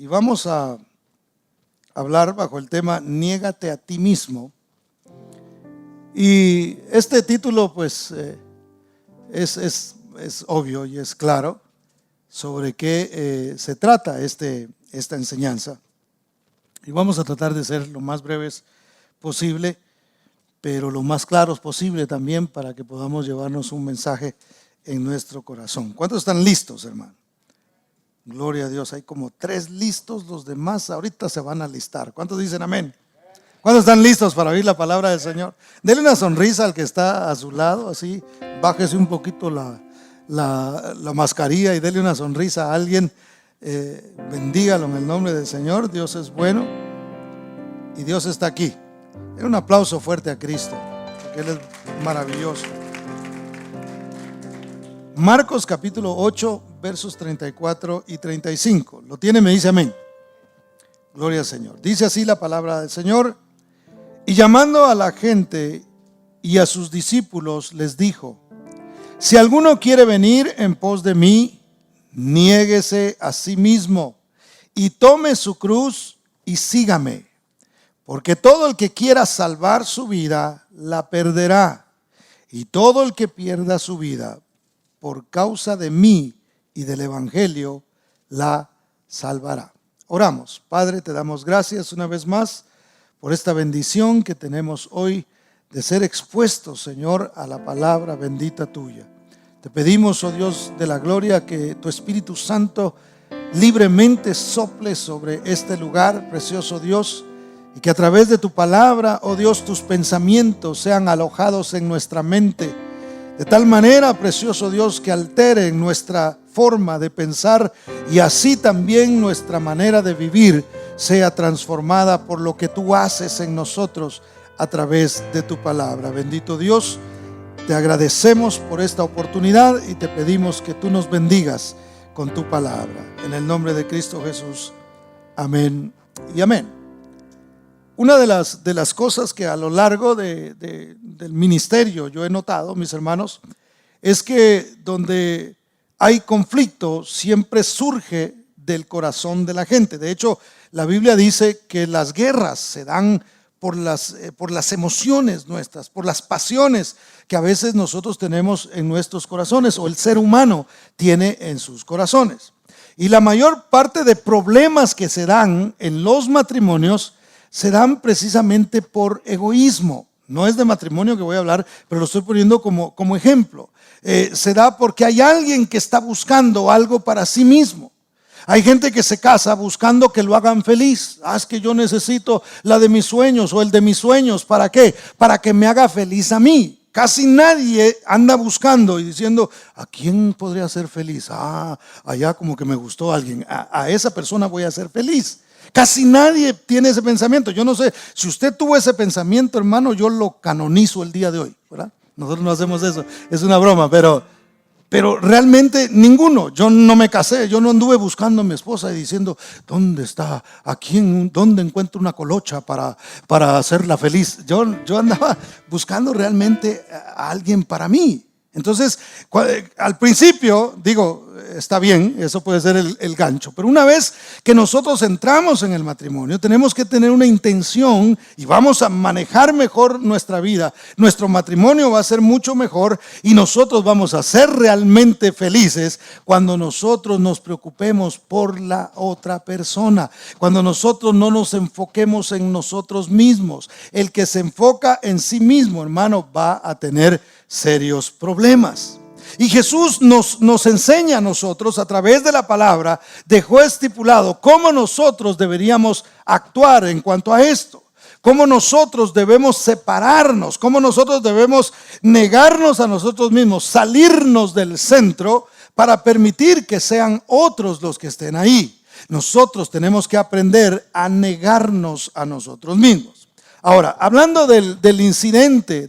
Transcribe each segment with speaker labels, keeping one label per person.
Speaker 1: y vamos a hablar bajo el tema Niégate a ti mismo. Y este título pues es obvio y es claro sobre qué se trata esta enseñanza. Y vamos a tratar de ser lo más breves posible, pero lo más claros posible también, para que podamos llevarnos un mensaje en nuestro corazón. ¿Cuántos están listos, hermano? Gloria a Dios, hay como 3 listos, los demás ahorita se van a listar. ¿Cuántos dicen amén? ¿Cuántos están listos para oír la palabra del Señor? Dele una sonrisa al que está a su lado, así, bájese un poquito la mascarilla y dele una sonrisa a alguien. Bendígalo en el nombre del Señor. Dios es bueno y Dios está aquí. Den un aplauso fuerte a Cristo, porque Él es maravilloso. Marcos capítulo 8, versos 34 y 35. ¿Lo tiene? Me dice amén. Gloria al Señor. Dice así la palabra del Señor: y llamando a la gente y a sus discípulos les dijo: si alguno quiere venir en pos de mí, niéguese a sí mismo y tome su cruz y sígame. Porque todo el que quiera salvar su vida, la perderá. Y todo el que pierda su vida por causa de mí y del Evangelio, la salvará. Oramos. Padre, te damos gracias una vez más por esta bendición que tenemos hoy de ser expuestos, Señor, a la palabra bendita tuya. Te pedimos, oh Dios de la gloria, que tu Espíritu Santo libremente sople sobre este lugar, precioso Dios, y que a través de tu palabra, oh Dios, tus pensamientos sean alojados en nuestra mente, de tal manera, precioso Dios, que alteren nuestra forma de pensar y así también nuestra manera de vivir sea transformada por lo que tú haces en nosotros a través de tu palabra. Bendito Dios, te agradecemos por esta oportunidad y te pedimos que tú nos bendigas con tu palabra. En el nombre de Cristo Jesús. Amén y amén. Una de las cosas que a lo largo del ministerio yo he notado, mis hermanos, es que donde hay conflicto siempre surge del corazón de la gente. De hecho, la Biblia dice que las guerras se dan por las emociones nuestras, por las pasiones que a veces nosotros tenemos en nuestros corazones o el ser humano tiene en sus corazones. Y la mayor parte de problemas que se dan en los matrimonios se dan precisamente por egoísmo. No es de matrimonio que voy a hablar, pero lo estoy poniendo como ejemplo. Se da porque hay alguien que está buscando algo para sí mismo. Hay gente que se casa buscando que lo hagan feliz. Es que yo necesito la de mis sueños o el de mis sueños. ¿Para qué? Para que me haga feliz a mí. Casi nadie anda buscando y diciendo: ¿a quién podría ser feliz? Allá como que me gustó alguien. A esa persona voy a ser feliz. Casi nadie tiene ese pensamiento. Yo no sé, si usted tuvo ese pensamiento, hermano, yo lo canonizo el día de hoy, ¿verdad? Nosotros no hacemos eso, es una broma, pero realmente ninguno. Yo no me casé, yo no anduve buscando a mi esposa y diciendo: ¿dónde está? ¿Dónde encuentro una colocha para hacerla feliz? Yo andaba buscando realmente a alguien para mí. Entonces, al principio, digo, está bien, eso puede ser el gancho, pero una vez que nosotros entramos en el matrimonio, tenemos que tener una intención y vamos a manejar mejor nuestra vida. Nuestro matrimonio va a ser mucho mejor y nosotros vamos a ser realmente felices cuando nosotros nos preocupemos por la otra persona, cuando nosotros no nos enfoquemos en nosotros mismos. El que se enfoca en sí mismo, hermano, va a tener serios problemas. Y Jesús nos enseña a nosotros a través de la palabra, dejó estipulado cómo nosotros deberíamos actuar en cuanto a esto, cómo nosotros debemos separarnos, cómo nosotros debemos negarnos a nosotros mismos, salirnos del centro para permitir que sean otros los que estén ahí. Nosotros tenemos que aprender a negarnos a nosotros mismos. Ahora, hablando del incidente,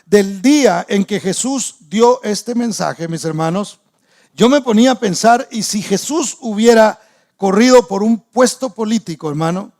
Speaker 1: del día en que Jesús dio este mensaje, mis hermanos, yo me ponía a pensar, y si Jesús hubiera corrido por un puesto político, hermano,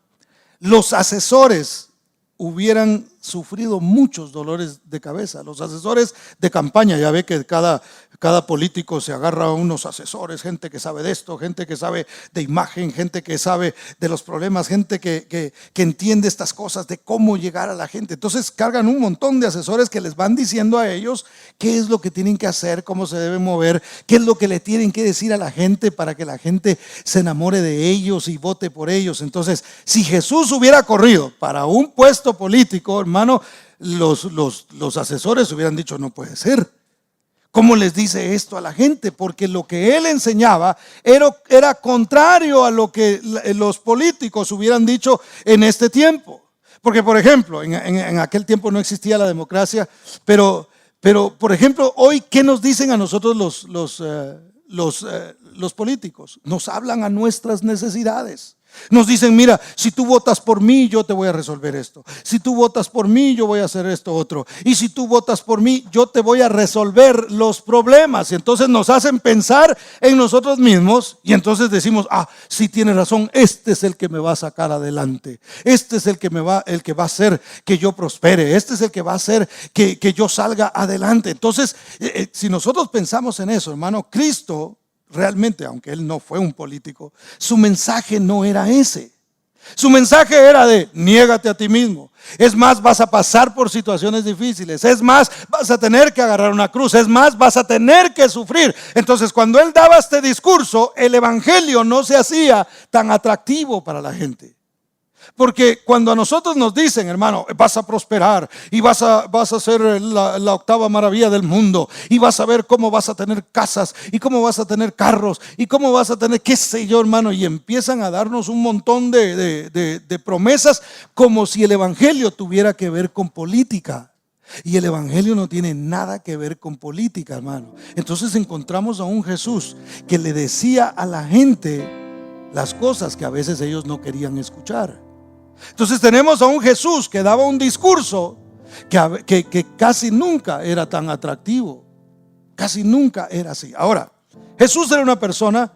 Speaker 1: los asesores hubieran sufrido muchos dolores de cabeza. Los asesores de campaña, ya ve que cada político se agarra a unos asesores, gente que sabe de esto, gente que sabe de imagen, gente que sabe de los problemas, gente que entiende estas cosas de cómo llegar a la gente. Entonces cargan un montón de asesores que les van diciendo a ellos qué es lo que tienen que hacer, cómo se deben mover, qué es lo que le tienen que decir a la gente para que la gente se enamore de ellos y vote por ellos. Entonces, si Jesús hubiera corrido para un puesto político, hermano, los asesores hubieran dicho: no puede ser. ¿Cómo les dice esto a la gente? Porque lo que él enseñaba era contrario a lo que los políticos hubieran dicho en este tiempo. Porque, por ejemplo, en aquel tiempo no existía la democracia, pero por ejemplo, hoy, ¿qué nos dicen a nosotros los políticos? Nos hablan a nuestras necesidades. Nos dicen: mira, si tú votas por mí, yo te voy a resolver esto. Si tú votas por mí, yo voy a hacer esto otro. Y si tú votas por mí, yo te voy a resolver los problemas. Y entonces nos hacen pensar en nosotros mismos. Y entonces decimos: sí, tiene razón, este es el que me va a sacar adelante. Este es el que va a hacer que yo prospere. Este es el que va a hacer que yo salga adelante. Entonces, si nosotros pensamos en eso, hermano, Cristo realmente, aunque él no fue un político, su mensaje no era ese. Su mensaje era de: niégate a ti mismo. Es más, vas a pasar por situaciones difíciles. Es más, vas a tener que agarrar una cruz. Es más, vas a tener que sufrir. Entonces, cuando él daba este discurso, el evangelio no se hacía tan atractivo para la gente. Porque cuando a nosotros nos dicen: hermano, vas a prosperar y vas a ser la octava maravilla del mundo, y vas a ver cómo vas a tener casas y cómo vas a tener carros y cómo vas a tener qué sé yo, hermano, y empiezan a darnos un montón de promesas, como si el evangelio tuviera que ver con política. Y el evangelio no tiene nada que ver con política, hermano. Entonces encontramos a un Jesús que le decía a la gente las cosas que a veces ellos no querían escuchar. Entonces tenemos a un Jesús que daba un discurso que casi nunca era tan atractivo. Casi nunca era así. Ahora, Jesús era una persona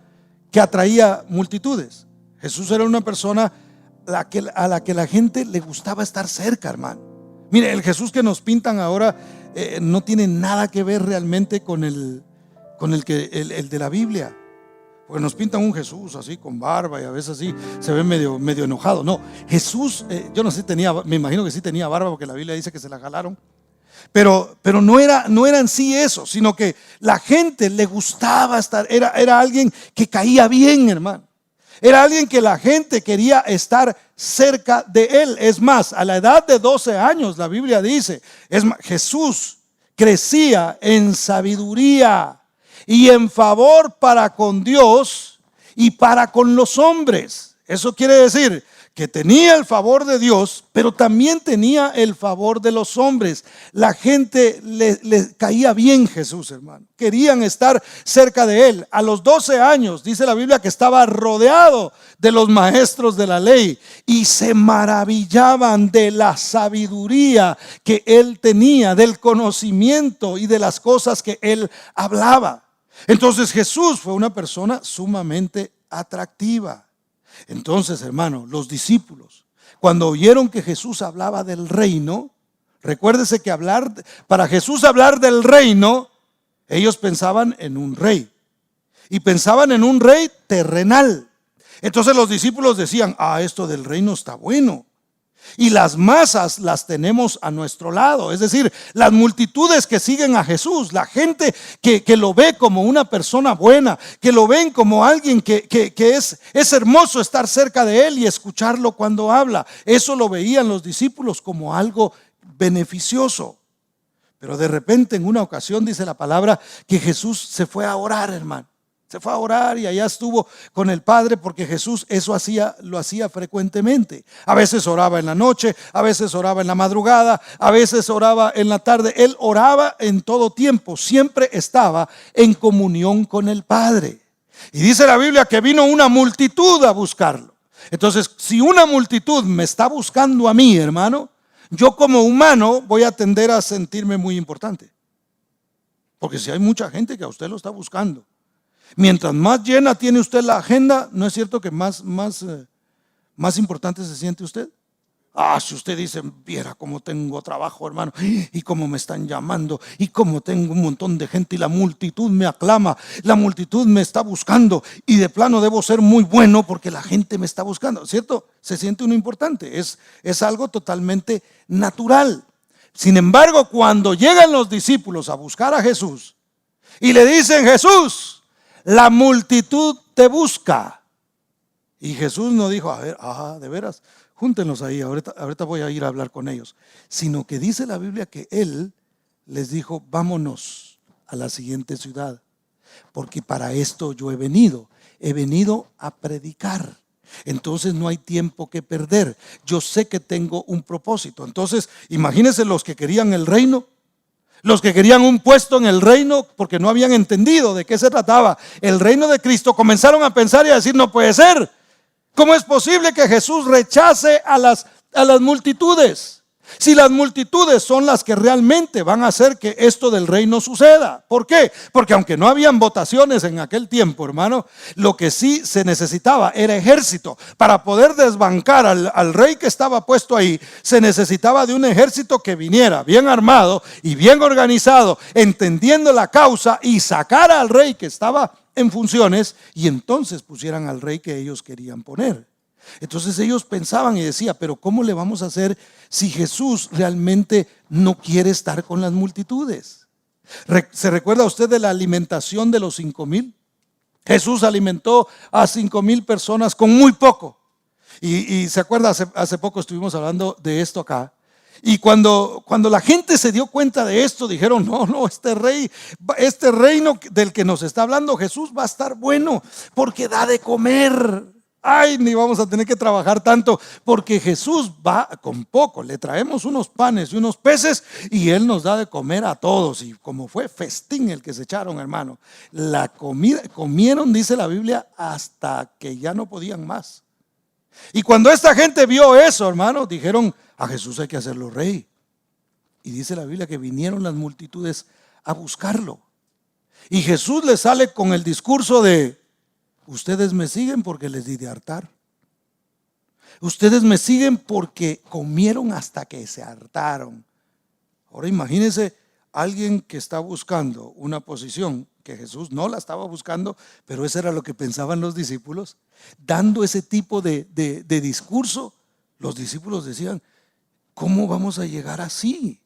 Speaker 1: que atraía multitudes. Jesús era una persona a la que la gente le gustaba estar cerca, hermano. Mire, el Jesús que nos pintan ahora no tiene nada que ver realmente con el de la Biblia. Porque nos pintan un Jesús así con barba y a veces así se ve medio enojado. No, Jesús, yo no sé, me imagino que sí tenía barba, porque la Biblia dice que se la jalaron. Pero no era en sí eso, sino que la gente le gustaba estar. Era alguien que caía bien, hermano. Era alguien que la gente quería estar cerca de él. Es más, a la edad de 12 años, la Biblia dice, Jesús crecía en sabiduría y en favor para con Dios y para con los hombres. Eso quiere decir que tenía el favor de Dios, pero también tenía el favor de los hombres. La gente le caía bien Jesús, hermano. Querían estar cerca de él. A los 12 años dice la Biblia que estaba rodeado de los maestros de la ley y se maravillaban de la sabiduría que él tenía, del conocimiento y de las cosas que él hablaba. Entonces Jesús fue una persona sumamente atractiva. Entonces, hermano, los discípulos, cuando oyeron que Jesús hablaba del reino, recuérdese que para Jesús hablar del reino, ellos pensaban en un rey, y pensaban en un rey terrenal. Entonces los discípulos decían: esto del reino está bueno. Y las masas las tenemos a nuestro lado, es decir, las multitudes que siguen a Jesús, la gente que lo ve como una persona buena, que lo ven como alguien que es hermoso estar cerca de él y escucharlo cuando habla. Eso lo veían los discípulos como algo beneficioso. Pero de repente, en una ocasión, dice la palabra que Jesús se fue a orar, hermano. Se fue a orar y allá estuvo con el Padre, porque Jesús lo hacía frecuentemente. A veces oraba en la noche, a veces oraba en la madrugada, a veces oraba en la tarde. Él oraba en todo tiempo, siempre estaba en comunión con el Padre. Y dice la Biblia que vino una multitud a buscarlo. Entonces, si una multitud me está buscando a mí, hermano, yo como humano voy a tender a sentirme muy importante. Porque si hay mucha gente que a usted lo está buscando, mientras más llena tiene usted la agenda, ¿no es cierto que más importante se siente usted? Si usted dice, viera cómo tengo trabajo, hermano, y cómo me están llamando, y cómo tengo un montón de gente, y la multitud me aclama, la multitud me está buscando, y de plano debo ser muy bueno porque la gente me está buscando, ¿cierto? Se siente uno importante, es algo totalmente natural. Sin embargo, cuando llegan los discípulos a buscar a Jesús y le dicen, Jesús, la multitud te busca. Y Jesús no dijo, a ver, de veras, júntenlos ahí, ahorita voy a ir a hablar con ellos. Sino que dice la Biblia que Él les dijo, vámonos a la siguiente ciudad, porque para esto yo he venido a predicar. Entonces no hay tiempo que perder. Yo sé que tengo un propósito. Entonces imagínense los que querían el reino, los que querían un puesto en el reino, porque no habían entendido de qué se trataba el reino de Cristo, comenzaron a pensar y a decir, no puede ser. ¿Cómo es posible que Jesús rechace a las multitudes? Si las multitudes son las que realmente van a hacer que esto del reino suceda. ¿Por qué? Porque aunque no habían votaciones en aquel tiempo, hermano, lo que sí se necesitaba era ejército. Para poder desbancar al rey que estaba puesto ahí, se necesitaba de un ejército que viniera bien armado y bien organizado, entendiendo la causa, y sacara al rey que estaba en funciones, y entonces pusieran al rey que ellos querían poner. Entonces ellos pensaban y decían, pero ¿cómo le vamos a hacer si Jesús realmente no quiere estar con las multitudes? ¿Se recuerda usted de la alimentación de los 5,000? Jesús alimentó a 5,000 personas con muy poco. Y se acuerda, hace poco estuvimos hablando de esto acá. Y cuando la gente se dio cuenta de esto, dijeron, no, este reino del que nos está hablando Jesús va a estar bueno, porque da de comer. Ni vamos a tener que trabajar tanto, porque Jesús va con poco. Le traemos unos panes y unos peces y Él nos da de comer a todos. Y como fue festín el que se echaron, hermano, la comida, comieron, dice la Biblia, hasta que ya no podían más. Y cuando esta gente vio eso, hermano, dijeron, a Jesús hay que hacerlo rey. Y dice la Biblia que vinieron las multitudes a buscarlo. Y Jesús les sale con el discurso de, ustedes me siguen porque les di de hartar. Ustedes me siguen porque comieron hasta que se hartaron. Ahora imagínense alguien que está buscando una posición que Jesús no la estaba buscando, pero eso era lo que pensaban los discípulos. Dando ese tipo de discurso, los discípulos decían, ¿cómo vamos a llegar así?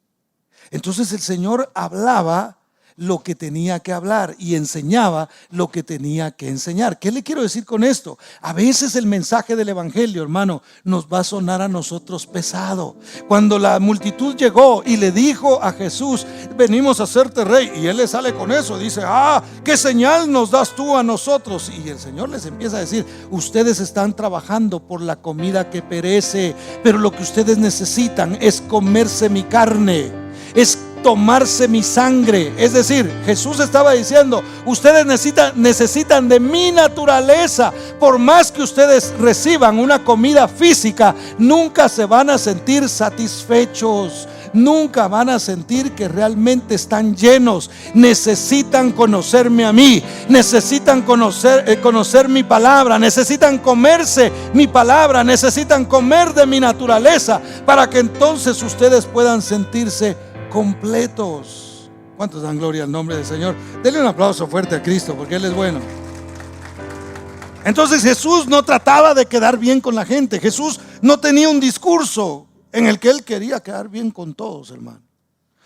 Speaker 1: Entonces el Señor hablaba lo que tenía que hablar y enseñaba lo que tenía que enseñar. ¿Qué le quiero decir con esto? A veces el mensaje del evangelio, hermano, nos va a sonar a nosotros pesado. Cuando la multitud llegó y le dijo a Jesús, venimos a hacerte rey, y Él le sale con eso, dice, ¿qué señal nos das tú a nosotros? Y el Señor les empieza a decir, ustedes están trabajando por la comida que perece, pero lo que ustedes necesitan es comerse mi carne, es tomarse mi sangre. Es decir, Jesús estaba diciendo, ustedes necesitan de mi naturaleza. Por más que ustedes reciban una comida física, nunca se van a sentir satisfechos, nunca van a sentir que realmente están llenos. Necesitan conocerme a mí, necesitan conocer mi palabra, necesitan comerse mi palabra, necesitan comer de mi naturaleza, para que entonces ustedes puedan sentirse completos. ¿Cuántos dan gloria al nombre del Señor? Denle un aplauso fuerte a Cristo, porque Él es bueno. Entonces Jesús no trataba de quedar bien con la gente. Jesús no tenía un discurso en el que Él quería quedar bien con todos, hermano.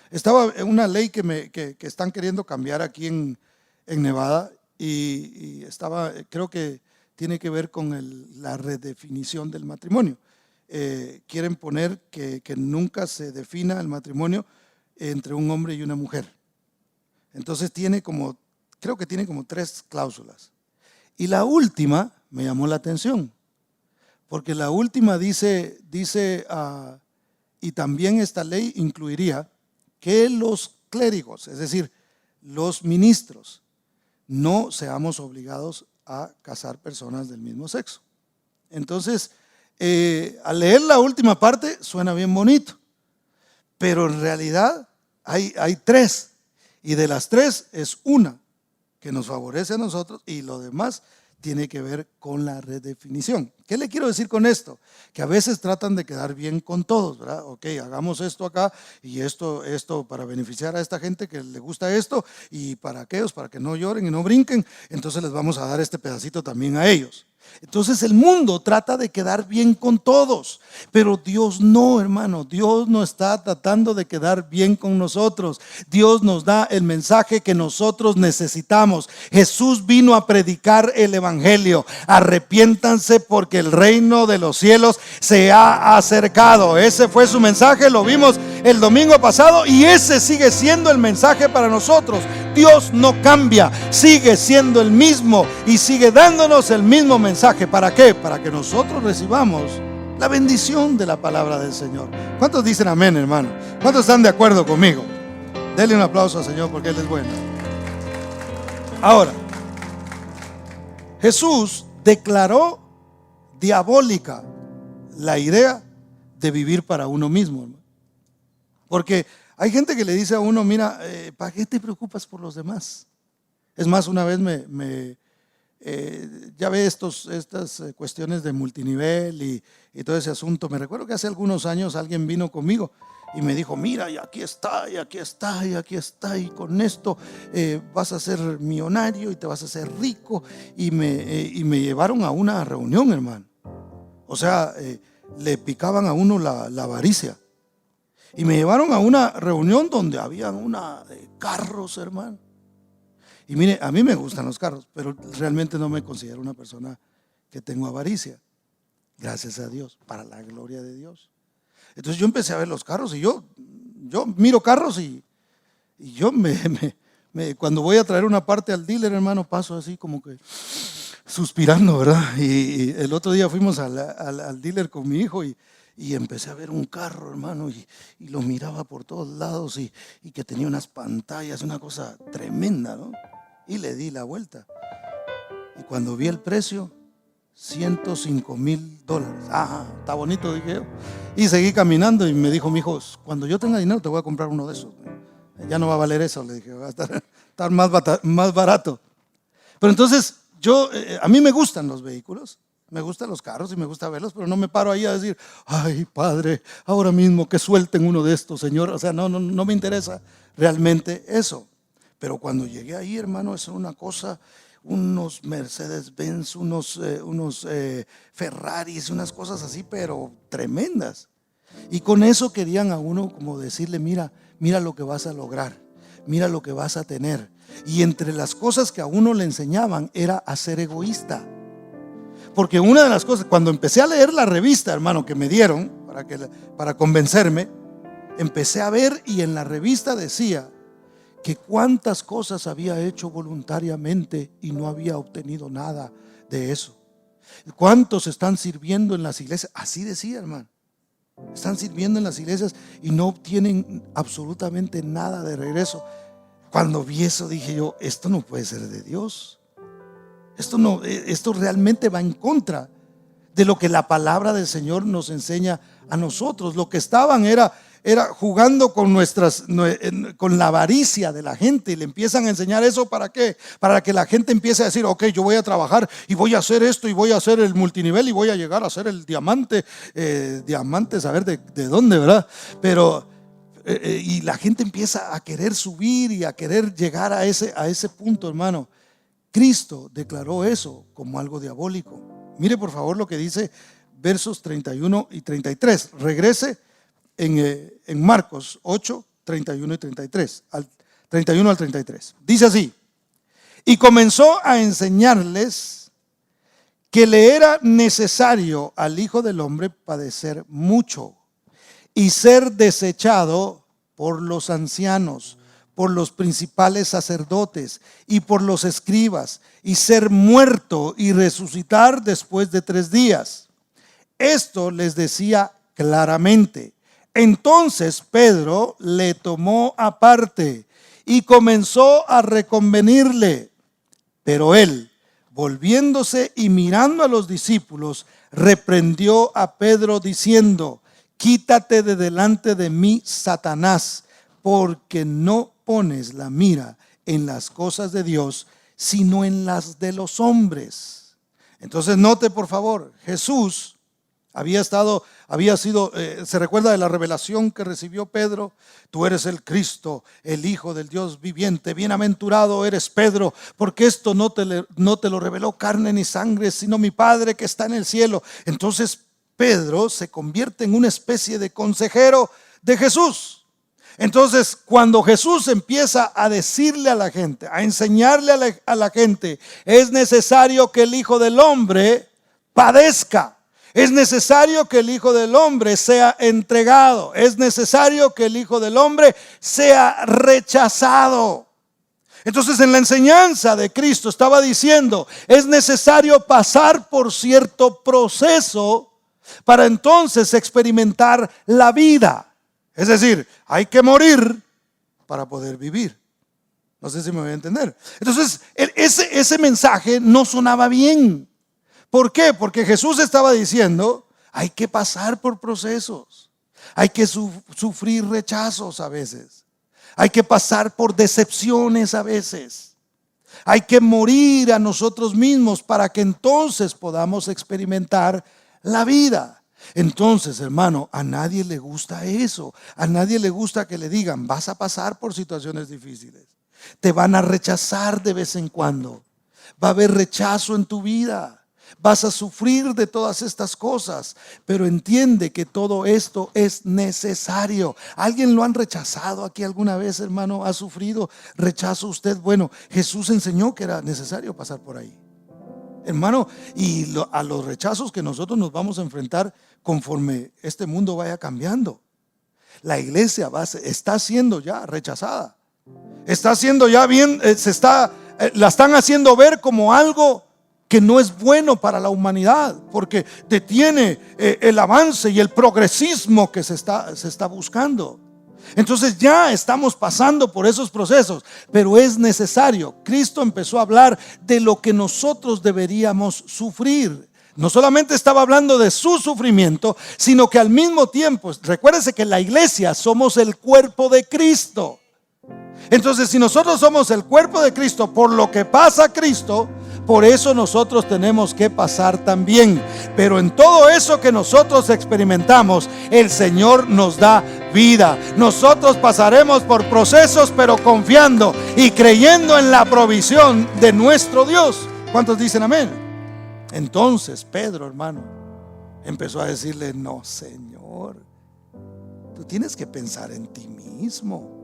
Speaker 1: Estaba una ley que están queriendo cambiar aquí en Nevada, y estaba, creo que tiene que ver con la redefinición del matrimonio. Quieren poner que nunca se defina el matrimonio entre un hombre y una mujer. Entonces creo que tiene como 3 cláusulas. Y la última me llamó la atención, porque la última dice y también esta ley incluiría que los clérigos, es decir, los ministros, no seamos obligados a casar personas del mismo sexo. Entonces, al leer la última parte suena bien bonito, pero en realidad hay 3, y de las 3 es una que nos favorece a nosotros, y lo demás tiene que ver con la redefinición. ¿Qué le quiero decir con esto? Que a veces tratan de quedar bien con todos, ¿verdad? Ok, hagamos esto acá y esto para beneficiar a esta gente que le gusta esto, y para aquellos, para que no lloren y no brinquen, entonces les vamos a dar este pedacito también a ellos. Entonces el mundo trata de quedar bien con todos, pero Dios no, hermano. Dios no está tratando de quedar bien con nosotros. Dios nos da el mensaje que nosotros necesitamos. Jesús vino a predicar el evangelio. Arrepiéntanse porque el reino de los cielos se ha acercado. Ese fue su mensaje, lo vimos el domingo pasado, y ese sigue siendo el mensaje para nosotros. Dios no cambia, sigue siendo el mismo y sigue dándonos el mismo mensaje. ¿Para qué? Para que nosotros recibamos la bendición de la palabra del Señor. ¿Cuántos dicen amén, hermano? ¿Cuántos están de acuerdo conmigo? Denle un aplauso al Señor porque Él es bueno. Ahora, Jesús declaró diabólica la idea de vivir para uno mismo, hermano. Porque hay gente que le dice a uno, mira, ¿para qué te preocupas por los demás? Es más, una vez ya ve estas cuestiones de multinivel y todo ese asunto. Me recuerdo que hace algunos años alguien vino conmigo y me dijo, mira, y aquí está, y aquí está, y aquí está, y con esto vas a ser millonario y te vas a hacer rico. Y me llevaron a una reunión, hermano. O sea, le picaban a uno la avaricia. Y me llevaron a una reunión donde habían una de carros, hermano. Y mire, a mí me gustan los carros, pero realmente no me considero una persona que tengo avaricia. Gracias a Dios, para la gloria de Dios. Entonces yo empecé a ver los carros y yo miro carros y yo cuando voy a traer una parte al dealer, hermano, paso así como que suspirando, ¿verdad? Y el otro día fuimos al dealer con mi hijo y empecé a ver un carro, hermano, y lo miraba por todos lados y que tenía unas pantallas, una cosa tremenda, ¿no? Y le di la vuelta. Y cuando vi el precio, $105,000. Ajá, está bonito, dije yo. Y seguí caminando y me dijo mi hijo, cuando yo tenga dinero te voy a comprar uno de esos. Ya no va a valer eso, le dije, va a estar más barato. Pero entonces a mí me gustan los vehículos. Me gustan los carros y me gusta verlos, pero no me paro ahí a decir, ay, Padre, ahora mismo que suelten uno de estos, Señor. O sea, no me interesa realmente eso. Pero cuando llegué ahí, hermano, es una cosa, unos Mercedes-Benz, unos Ferraris, unas cosas así, pero tremendas. Y con eso querían a uno como decirle, mira lo que vas a lograr, mira lo que vas a tener. Y entre las cosas que a uno le enseñaban era a ser egoísta. Porque una de las cosas, cuando empecé a leer la revista, hermano, que me dieron para convencerme, empecé a ver y en la revista decía que cuántas cosas había hecho voluntariamente y no había obtenido nada de eso. ¿Cuántos están sirviendo en las iglesias? Así decía, hermano. Están sirviendo en las iglesias y no obtienen absolutamente nada de regreso. Cuando vi eso dije yo, esto no puede ser de Dios. Esto realmente va en contra de lo que la palabra del Señor nos enseña a nosotros. Lo que estaban era jugando con la avaricia de la gente, y le empiezan a enseñar eso. ¿Para qué? Para que la gente empiece a decir, ok, yo voy a trabajar y voy a hacer esto y voy a hacer el multinivel y voy a llegar a ser el diamante, saber de dónde, ¿verdad? Pero y la gente empieza a querer subir y a querer llegar a ese punto, hermano. Cristo declaró eso como algo diabólico. Mire por favor lo que dice versos 31 y 33. Regrese en Marcos 8, 31 y 33, 31 al 33. Dice así: y comenzó a enseñarles que le era necesario al Hijo del Hombre padecer mucho y ser desechado por los ancianos, por los principales sacerdotes y por los escribas, y ser muerto y resucitar después de 3 días. Esto les decía claramente. Entonces Pedro le tomó aparte y comenzó a reconvenirle. Pero él, volviéndose y mirando a los discípulos, reprendió a Pedro diciendo: quítate de delante de mí, Satanás, porque no pones la mira en las cosas de Dios, sino en las de los hombres. Entonces note por favor, Jesús se recuerda de la revelación que recibió Pedro: tú eres el Cristo, el Hijo del Dios viviente, bienaventurado eres Pedro, porque esto no te lo reveló carne ni sangre, sino mi Padre que está en el cielo. Entonces Pedro se convierte en una especie de consejero de Jesús. Entonces, cuando Jesús empieza a decirle a la gente, a enseñarle a la gente, es necesario que el Hijo del Hombre padezca. Es necesario que el Hijo del Hombre sea entregado. Es necesario que el Hijo del Hombre sea rechazado. Entonces, en la enseñanza de Cristo estaba diciendo: es necesario pasar por cierto proceso para entonces experimentar la vida. Es decir, hay que morir para poder vivir. No sé si me voy a entender. Entonces, ese mensaje no sonaba bien. ¿Por qué? Porque Jesús estaba diciendo: hay que pasar por procesos, hay que sufrir rechazos a veces, hay que pasar por decepciones a veces, hay que morir a nosotros mismos para que entonces podamos experimentar la vida. Entonces, hermano, a nadie le gusta eso. A nadie le gusta que le digan: vas a pasar por situaciones difíciles, te van a rechazar de vez en cuando, va a haber rechazo en tu vida, vas a sufrir de todas estas cosas, pero entiende que todo esto es necesario. ¿Alguien lo han rechazado aquí alguna vez, hermano? ¿Ha sufrido rechazo usted? Bueno, Jesús enseñó que era necesario pasar por ahí, hermano, y a los rechazos que nosotros nos vamos a enfrentar conforme este mundo vaya cambiando. La iglesia está siendo ya rechazada, está siendo ya bien, la están haciendo ver como algo que no es bueno para la humanidad, porque detiene el avance y el progresismo que se está buscando. Entonces ya estamos pasando por esos procesos, pero es necesario. Cristo empezó a hablar de lo que nosotros deberíamos sufrir. No solamente estaba hablando de su sufrimiento, sino que al mismo tiempo, recuérdense que la iglesia somos el cuerpo de Cristo. Entonces, si nosotros somos el cuerpo de Cristo, por lo que pasa Cristo, por eso nosotros tenemos que pasar también. Pero en todo eso que nosotros experimentamos, el Señor nos da vida. Nosotros pasaremos por procesos, pero confiando y creyendo en la provisión de nuestro Dios. ¿Cuántos dicen amén? Entonces Pedro, hermano, empezó a decirle: no, Señor, tú tienes que pensar en ti mismo.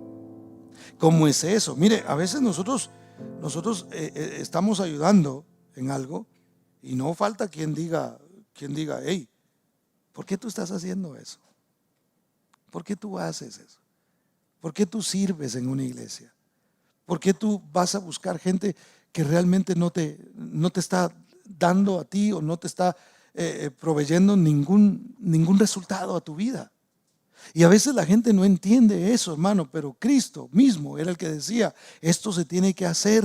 Speaker 1: ¿Cómo es eso? Mire, a veces nosotros estamos ayudando en algo y no falta quien diga: hey, ¿por qué tú estás haciendo eso? ¿Por qué tú haces eso? ¿Por qué tú sirves en una iglesia? ¿Por qué tú vas a buscar gente que realmente no te está dando a ti o no te está proveyendo ningún resultado a tu vida? Y a veces la gente no entiende eso, hermano, pero Cristo mismo era el que decía: esto se tiene que hacer,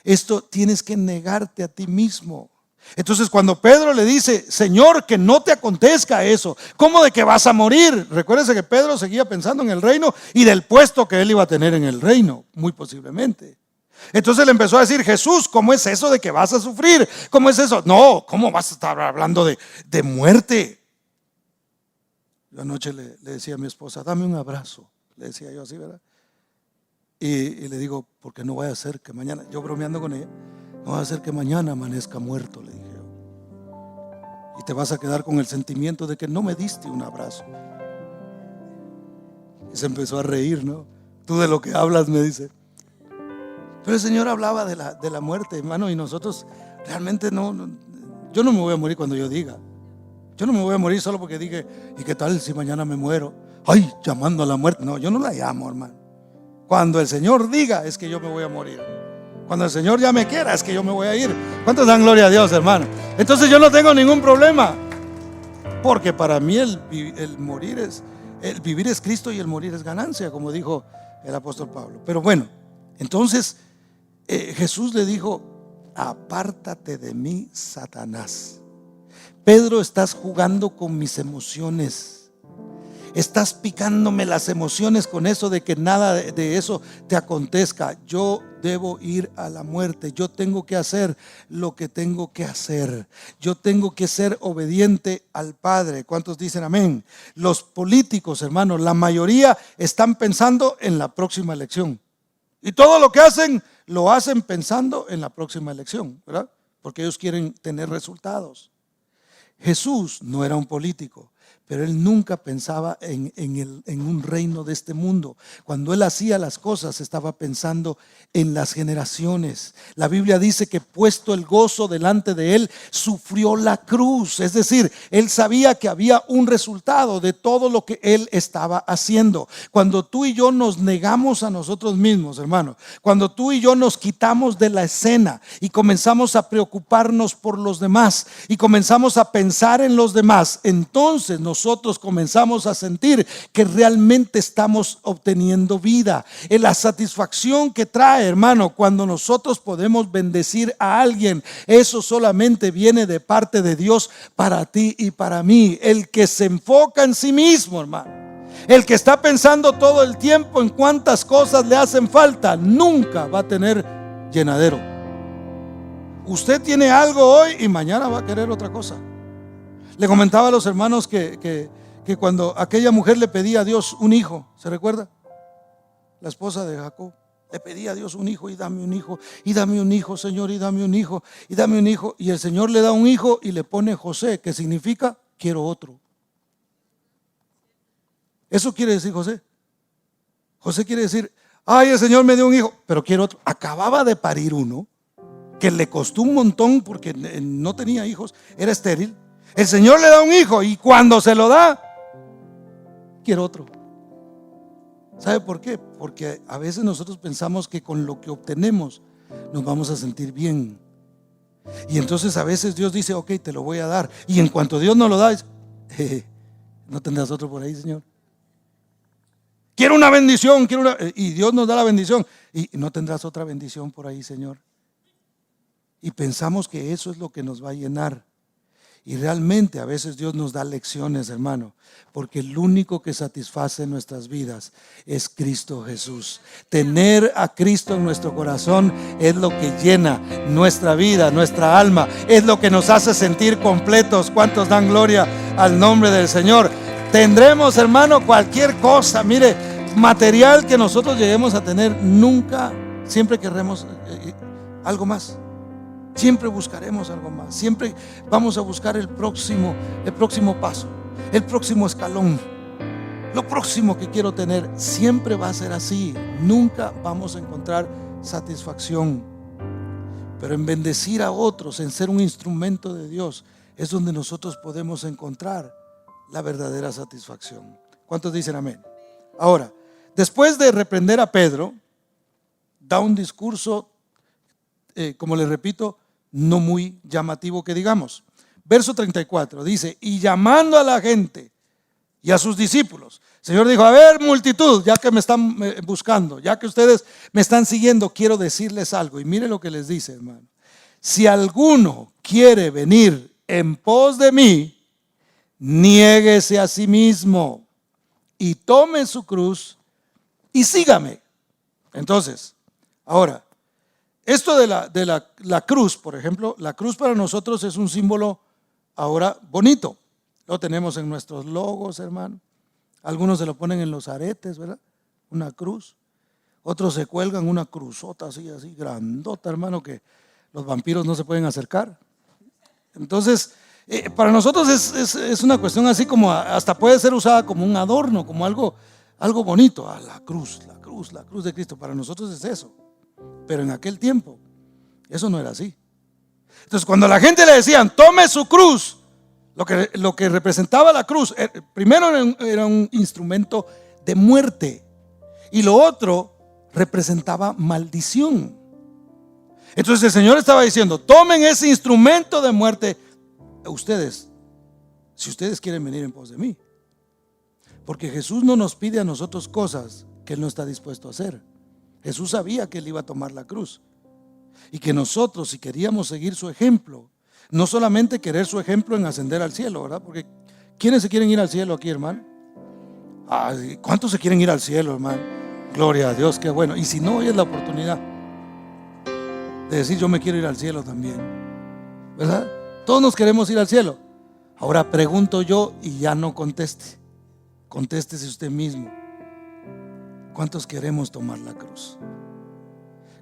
Speaker 1: esto tienes que negarte a ti mismo. Entonces, cuando Pedro le dice: Señor, que no te acontezca eso, ¿cómo de que vas a morir? Recuérdense que Pedro seguía pensando en el reino y del puesto que él iba a tener en el reino, muy posiblemente. Entonces le empezó a decir: Jesús, ¿cómo es eso de que vas a sufrir? ¿Cómo es eso? No, ¿cómo vas a estar hablando de muerte? Yo anoche le decía a mi esposa: dame un abrazo. Le decía yo así, ¿verdad? Y le digo: porque no vaya a ser que mañana, yo bromeando con ella, no vaya a ser que mañana amanezca muerto, le dije yo. Y te vas a quedar con el sentimiento de que no me diste un abrazo. Y se empezó a reír, ¿no? Tú de lo que hablas, me dice. Pero el Señor hablaba de la muerte, hermano, y nosotros realmente yo no me voy a morir cuando yo diga. Yo no me voy a morir solo porque dije: ¿y qué tal si mañana me muero? Ay, llamando a la muerte. No, yo no la llamo, hermano. Cuando el Señor diga, es que yo me voy a morir. Cuando el Señor ya me quiera, es que yo me voy a ir. ¿Cuántos dan gloria a Dios, hermano? Entonces yo no tengo ningún problema, porque para mí el vivir es Cristo y el morir es ganancia, como dijo el apóstol Pablo. Pero bueno, entonces Jesús le dijo: apártate de mí, Satanás. Pedro, estás jugando con mis emociones. Estás picándome las emociones con eso de que nada de eso te acontezca. Yo debo ir a la muerte. Yo tengo que hacer lo que tengo que hacer. Yo tengo que ser obediente al Padre. ¿Cuántos dicen amén? Los políticos, hermanos, la mayoría están pensando en la próxima elección. Y todo lo que hacen, lo hacen pensando en la próxima elección, ¿verdad? Porque ellos quieren tener resultados. Jesús no era un político, pero él nunca pensaba en un reino de este mundo. Cuando él hacía las cosas, estaba pensando en las generaciones. La Biblia dice que puesto el gozo delante de él, sufrió la cruz. Es decir, él sabía que había un resultado de todo lo que él estaba haciendo. Cuando tú y yo nos negamos a nosotros mismos, hermano, cuando tú y yo nos quitamos de la escena y comenzamos a preocuparnos por los demás y comenzamos a pensar en los demás, entonces nosotros comenzamos a sentir que realmente estamos obteniendo vida. En la satisfacción que trae, hermano, cuando nosotros podemos bendecir a alguien, eso solamente viene de parte de Dios para ti y para mí. El que se enfoca en sí mismo, hermano, el que está pensando todo el tiempo en cuántas cosas le hacen falta, nunca va a tener llenadero. Usted tiene algo hoy y mañana va a querer otra cosa. Le comentaba a los hermanos que cuando aquella mujer le pedía a Dios un hijo, ¿se recuerda? La esposa de Jacob le pedía a Dios un hijo, y dame un hijo, y dame un hijo, Señor, y dame un hijo, y dame un hijo. Y el Señor le da un hijo y le pone José, que significa quiero otro. Eso quiere decir José. José quiere decir, ay, el Señor me dio un hijo, pero quiero otro. Acababa de parir uno que le costó un montón porque no tenía hijos, era estéril. El Señor le da un hijo y cuando se lo da, quiero otro. ¿Sabe por qué? Porque a veces nosotros pensamos que con lo que obtenemos nos vamos a sentir bien. Y entonces a veces Dios dice, ok, te lo voy a dar. Y en cuanto Dios nos lo da, no tendrás otro por ahí, Señor. Quiero una bendición, y Dios nos da la bendición. Y no tendrás otra bendición por ahí, Señor. Y pensamos que eso es lo que nos va a llenar. Y realmente a veces Dios nos da lecciones, hermano, porque el único que satisface nuestras vidas es Cristo Jesús. Tener a Cristo en nuestro corazón es lo que llena nuestra vida, nuestra alma, es lo que nos hace sentir completos. ¿Cuántos dan gloria al nombre del Señor? Tendremos, hermano, cualquier cosa, mire, material que nosotros lleguemos a tener, nunca, siempre querremos algo más. Siempre buscaremos algo más. Siempre vamos a buscar el próximo paso, el próximo escalón, lo próximo que quiero tener. Siempre va a ser así. Nunca vamos a encontrar satisfacción. Pero en bendecir a otros, en ser un instrumento de Dios, es donde nosotros podemos encontrar la verdadera satisfacción. ¿Cuántos dicen amén? Ahora, después de reprender a Pedro, da un discurso, como les repito, no muy llamativo que digamos. Verso 34 dice, y llamando a la gente y a sus discípulos, el Señor dijo, a ver, multitud, ya que me están buscando, ya que ustedes me están siguiendo, quiero decirles algo. Y mire lo que les dice, hermano. Si alguno quiere venir en pos de mí, niéguese a sí mismo y tome su cruz y sígame. Entonces, ahora, esto de la cruz, por ejemplo, la cruz para nosotros es un símbolo ahora bonito. Lo tenemos en nuestros logos, hermano. Algunos se lo ponen en los aretes, ¿verdad? Una cruz. Otros se cuelgan una cruzota así grandota, hermano, que los vampiros no se pueden acercar. Entonces, para nosotros es una cuestión así como hasta puede ser usada como un adorno, como algo bonito. Ah, la cruz de Cristo. Para nosotros es eso. Pero en aquel tiempo eso no era así. Entonces cuando a la gente le decían tome su cruz, lo que representaba la cruz, primero era un instrumento de muerte, y lo otro representaba maldición. Entonces el Señor estaba diciendo, tomen ese instrumento de muerte ustedes, si ustedes quieren venir en pos de mí. Porque Jesús no nos pide a nosotros cosas que Él no está dispuesto a hacer. Jesús sabía que Él iba a tomar la cruz y que nosotros, si queríamos seguir su ejemplo, no solamente querer su ejemplo en ascender al cielo, ¿verdad? Porque ¿quiénes se quieren ir al cielo aquí, hermano? ¿Cuántos se quieren ir al cielo, hermano? Gloria a Dios, qué bueno. Y si no, hoy es la oportunidad de decir: yo me quiero ir al cielo también, ¿verdad? Todos nos queremos ir al cielo. Ahora pregunto yo, y ya no conteste, contéstese usted mismo: ¿cuántos queremos tomar la cruz?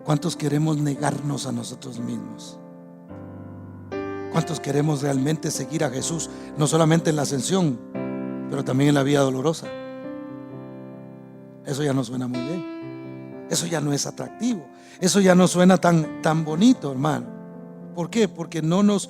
Speaker 1: ¿Cuántos queremos negarnos a nosotros mismos? ¿Cuántos queremos realmente seguir a Jesús, no solamente en la ascensión, pero también en la vía dolorosa? Eso ya no suena muy bien. Eso ya no es atractivo. Eso ya no suena tan bonito, hermano. ¿Por qué? Porque no nos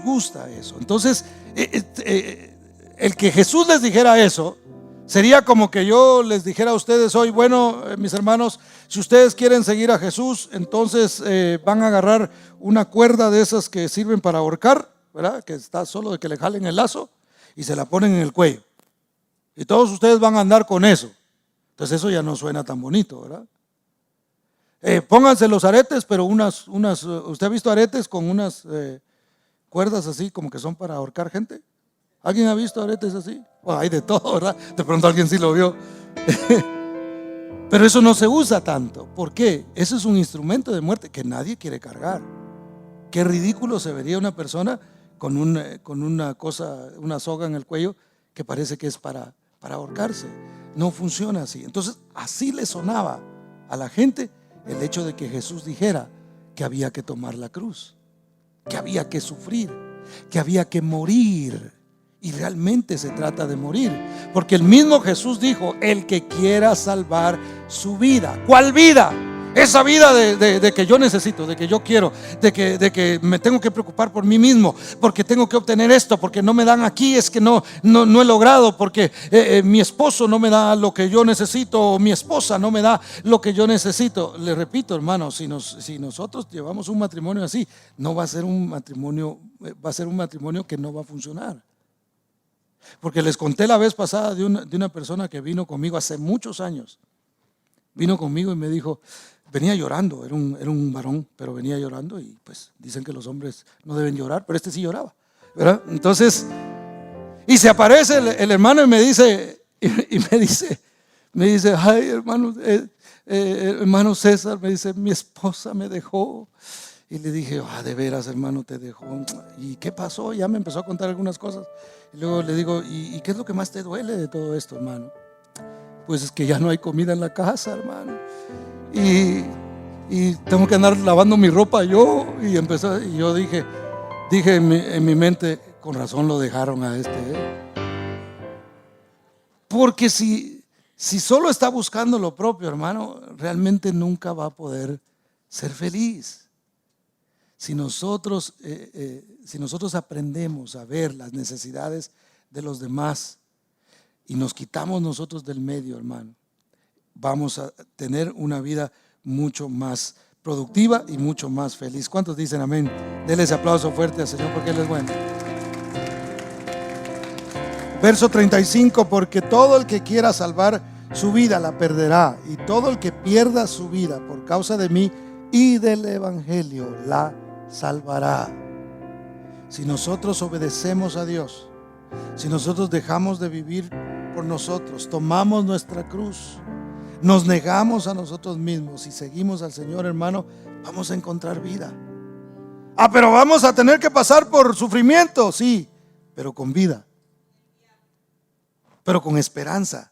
Speaker 1: gusta eso. Entonces, el que Jesús les dijera eso sería como que yo les dijera a ustedes hoy: bueno, mis hermanos, si ustedes quieren seguir a Jesús, entonces van a agarrar una cuerda de esas que sirven para ahorcar, ¿verdad? Que está solo de que le jalen el lazo y se la ponen en el cuello. Y todos ustedes van a andar con eso. Entonces eso ya no suena tan bonito, ¿verdad? Pónganse los aretes, pero ¿usted ha visto aretes con unas cuerdas así como que son para ahorcar gente? ¿Alguien ha visto aretes así? Bueno, hay de todo, ¿verdad? De pronto alguien sí lo vio. Pero eso no se usa tanto. ¿Por qué? Eso es un instrumento de muerte que nadie quiere cargar. Qué ridículo se vería una persona con una soga en el cuello que parece que es para ahorcarse. No funciona así. Entonces, así le sonaba a la gente el hecho de que Jesús dijera que había que tomar la cruz, que había que sufrir, que había que morir. Y realmente se trata de morir, porque el mismo Jesús dijo: el que quiera salvar su vida. ¿Cuál vida? Esa vida de que yo necesito, de que yo quiero, de que me tengo que preocupar por mí mismo, porque tengo que obtener esto, porque no me dan aquí, es que no he logrado, porque mi esposo no me da lo que yo necesito, o mi esposa no me da lo que yo necesito. Le repito, hermano, si nosotros llevamos un matrimonio así, no va a ser un matrimonio, va a ser un matrimonio que no va a funcionar. Porque les conté la vez pasada de una persona que vino conmigo hace muchos años. Vino conmigo y me dijo, venía llorando, era un varón, pero venía llorando, y pues dicen que los hombres no deben llorar, pero este sí lloraba, ¿verdad? Entonces, y se aparece el hermano y me dice, ay, hermano, hermano César, me dice: mi esposa me dejó. Y le dije: de veras, hermano, te dejó. ¿Y qué pasó? Ya me empezó a contar algunas cosas. Y luego le digo: ¿y qué es lo que más te duele de todo esto, hermano? Pues es que ya no hay comida en la casa, hermano. Y tengo que andar lavando mi ropa yo. Y yo dije en mi mente: con razón lo dejaron a este. Porque si solo está buscando lo propio, hermano, realmente nunca va a poder ser feliz. Si nosotros aprendemos a ver las necesidades de los demás y nos quitamos nosotros del medio, hermano, vamos a tener una vida mucho más productiva y mucho más feliz. ¿Cuántos dicen amén? Denle ese aplauso fuerte al Señor, porque Él es bueno. Verso 35: porque todo el que quiera salvar su vida la perderá, y todo el que pierda su vida por causa de mí y del evangelio la salvará. Si nosotros obedecemos a Dios, si nosotros dejamos de vivir por nosotros, tomamos nuestra cruz, nos negamos a nosotros mismos y seguimos al Señor, hermano, vamos a encontrar vida. Pero vamos a tener que pasar por sufrimiento, sí, pero con vida, pero con esperanza.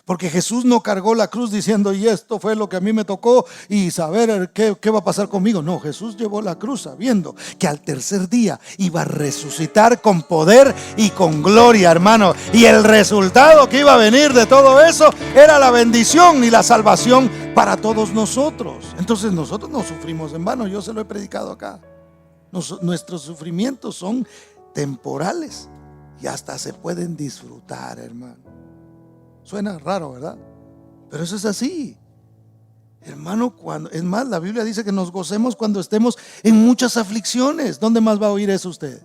Speaker 1: Porque Jesús no cargó la cruz diciendo: y esto fue lo que a mí me tocó, y saber qué va a pasar conmigo. No, Jesús llevó la cruz sabiendo que al tercer día iba a resucitar con poder y con gloria, hermano. Y el resultado que iba a venir de todo eso era la bendición y la salvación para todos nosotros. Entonces nosotros no sufrimos en vano. Yo se lo he predicado acá. Nuestros sufrimientos son temporales y hasta se pueden disfrutar, hermano. Suena raro, ¿verdad? Pero eso es así, hermano. Es más, la Biblia dice que nos gocemos cuando estemos en muchas aflicciones. ¿Dónde más va a oír eso usted?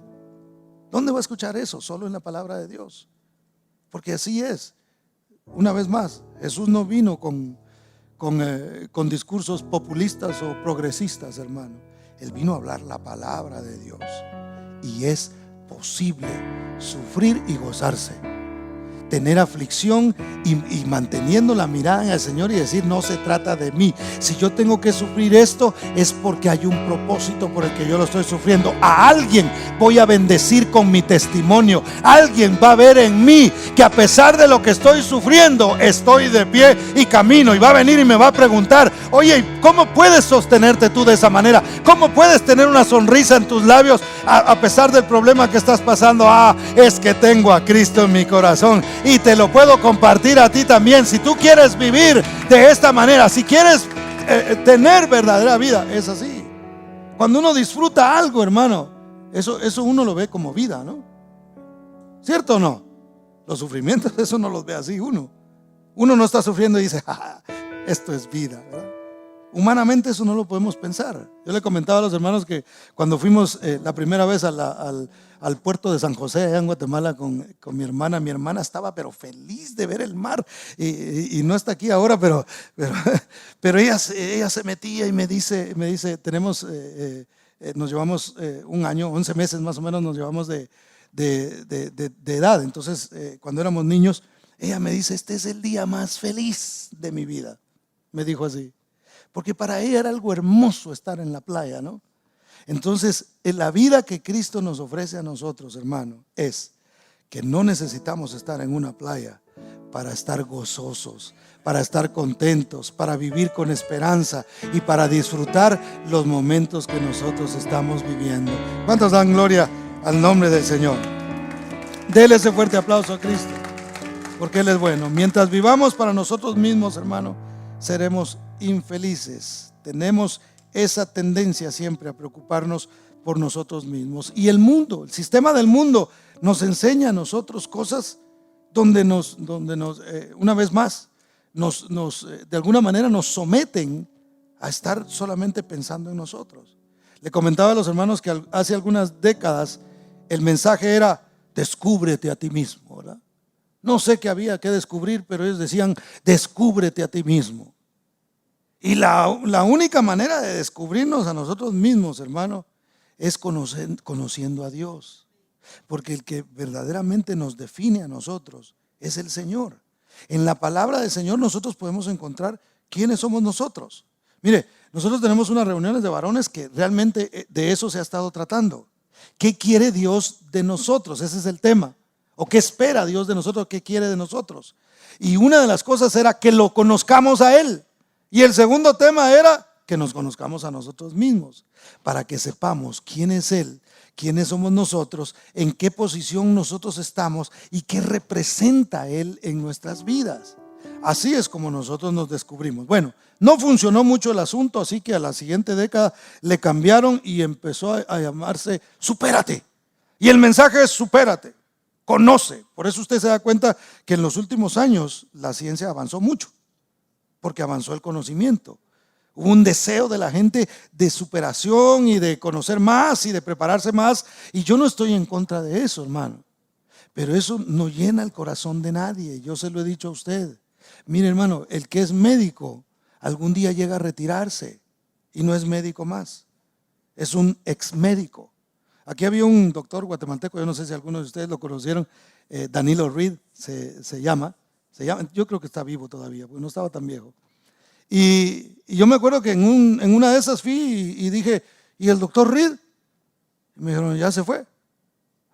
Speaker 1: ¿Dónde va a escuchar eso? Solo en la palabra de Dios. Porque así es. Una vez más, Jesús no vino con discursos populistas o progresistas, hermano. Él vino a hablar la palabra de Dios. Y es posible sufrir y gozarse. tener aflicción y manteniendo la mirada en el Señor y decir: no se trata de mí. Si yo tengo que sufrir esto, es porque hay un propósito por el que yo lo estoy sufriendo. A alguien voy a bendecir con mi testimonio. Alguien va a ver en mí que a pesar de lo que estoy sufriendo, estoy de pie y camino. Y va a venir y me va a preguntar: oye, ¿cómo puedes sostenerte tú de esa manera? ¿Cómo puedes tener una sonrisa en tus labios a pesar del problema que estás pasando? Es que tengo a Cristo en mi corazón y te lo puedo compartir a ti también. Si tú quieres vivir de esta manera, si quieres tener verdadera vida, es así. Cuando uno disfruta algo, hermano, eso uno lo ve como vida, ¿no? ¿Cierto o no? Los sufrimientos, eso no los ve así uno no está sufriendo y dice: esto es vida, ¿verdad? Humanamente eso no lo podemos pensar. Yo le comentaba a los hermanos que cuando fuimos la primera vez al puerto de San José, allá en Guatemala, con mi hermana estaba pero feliz de ver el mar, y no está aquí ahora, pero ella se metía y me dice, nos llevamos un año, 11 meses más o menos nos llevamos de edad. Entonces cuando éramos niños, ella me dice: este es el día más feliz de mi vida, me dijo así, porque para ella era algo hermoso estar en la playa, ¿no? Entonces, la vida que Cristo nos ofrece a nosotros, hermano, es que no necesitamos estar en una playa para estar gozosos, para estar contentos, para vivir con esperanza y para disfrutar los momentos que nosotros estamos viviendo. ¿Cuántos dan gloria al nombre del Señor? Dele ese fuerte aplauso a Cristo, porque Él es bueno. Mientras vivamos para nosotros mismos, hermano, seremos infelices. Tenemos esa tendencia siempre a preocuparnos por nosotros mismos. Y el mundo, el sistema del mundo, nos enseña a nosotros cosas donde una vez más, de alguna manera nos someten a estar solamente pensando en nosotros. Le comentaba a los hermanos que hace algunas décadas el mensaje era: descúbrete a ti mismo, ¿verdad? No sé qué había que descubrir, pero ellos decían: descúbrete a ti mismo. Y la única manera de descubrirnos a nosotros mismos, hermano, es conociendo a Dios. Porque el que verdaderamente nos define a nosotros es el Señor. En la palabra del Señor nosotros podemos encontrar quiénes somos nosotros. Mire, nosotros tenemos unas reuniones de varones que realmente de eso se ha estado tratando. ¿Qué quiere Dios de nosotros? Ese es el tema. ¿O qué espera Dios de nosotros? ¿Qué quiere de nosotros? Y una de las cosas era que lo conozcamos a Él. Y el segundo tema era que nos conozcamos a nosotros mismos, para que sepamos quién es Él, quiénes somos nosotros, en qué posición nosotros estamos y qué representa Él en nuestras vidas. Así es como nosotros nos descubrimos. Bueno, no funcionó mucho el asunto, así que a la siguiente década le cambiaron y empezó a llamarse Supérate. Y el mensaje es: supérate, conoce. Por eso usted se da cuenta que en los últimos años la ciencia avanzó mucho, porque avanzó el conocimiento. Hubo un deseo de la gente de superación y de conocer más y de prepararse más. Y yo no estoy en contra de eso, hermano, pero eso no llena el corazón de nadie. Yo se lo he dicho a usted. Mire, hermano, el que es médico algún día llega a retirarse y no es médico más, es un ex médico. Aquí había un doctor guatemalteco, yo no sé si algunos de ustedes lo conocieron, Danilo Reed se llama, yo creo que está vivo todavía, porque no estaba tan viejo. Y yo me acuerdo que en una de esas fui y dije: ¿y el doctor Reed? Y me dijeron: ya se fue,